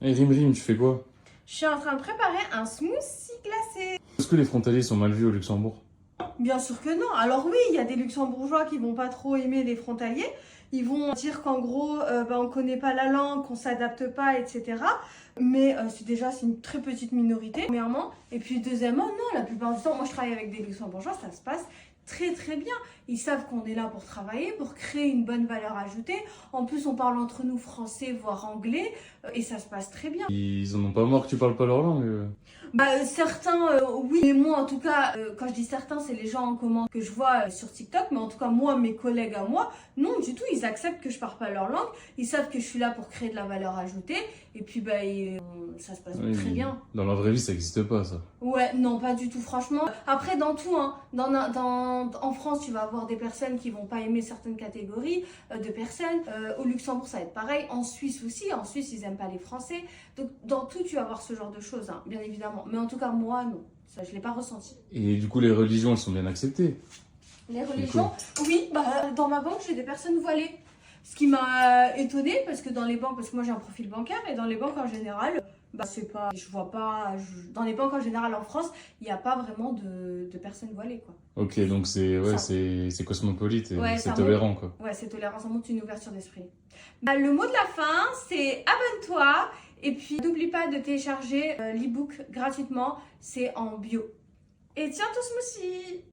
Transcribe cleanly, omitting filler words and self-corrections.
Et Rim, tu fais quoi? Je suis en train de préparer un smoothie glacé. Est-ce que les frontaliers sont mal vus au Luxembourg? Bien sûr que non. Alors oui, il y a des luxembourgeois qui vont pas trop aimer les frontaliers. Ils vont dire qu'en gros, on connaît pas la langue, qu'on s'adapte pas, etc. Mais c'est une très petite minorité, premièrement. Et puis deuxièmement, non, la plupart du temps, moi je travaille avec des luxembourgeois, ça se passe très très bien. Ils savent qu'on est là pour travailler, pour créer une bonne valeur ajoutée. En plus, on parle entre nous français, voire anglais, et ça se passe très bien. Ils en ont pas marre que tu parles pas leur langue. Certains, oui, mais moi en tout cas, quand je dis certains, c'est les gens en commun que je vois sur TikTok, mais en tout cas moi, mes collègues à moi, non du tout, ils acceptent que je parle pas leur langue, ils savent que je suis là pour créer de la valeur ajoutée, et puis ça se passe Oui, très bien. dans la vraie vie, ça existe pas, ça. Ouais, non, pas du tout, franchement. Après, dans tout, hein, en France, tu vas avoir des personnes qui vont pas aimer certaines catégories de personnes. Au Luxembourg, ça va être pareil. En Suisse aussi. En Suisse, ils aiment pas les Français. Donc, dans tout, tu vas avoir ce genre de choses, hein, bien évidemment. Mais en tout cas, moi, non. Ça, je l'ai pas ressenti. Et du coup, les religions, elles sont bien acceptées. Les religions, oui, dans ma banque, j'ai des personnes voilées. Ce qui m'a étonnée, parce que dans les banques, parce que moi j'ai un profil bancaire, et dans les banques en général, c'est pas, je vois pas, dans les banques en général en France, il n'y a pas vraiment de personnes voilées, quoi. Ok, donc c'est cosmopolite et Ouais, c'est tolérant, quoi. Ouais, c'est tolérant, ça montre une ouverture d'esprit. Le mot de la fin, c'est abonne-toi, et puis n'oublie pas de télécharger l'ebook gratuitement, c'est en bio. Et tiens ton smoothie!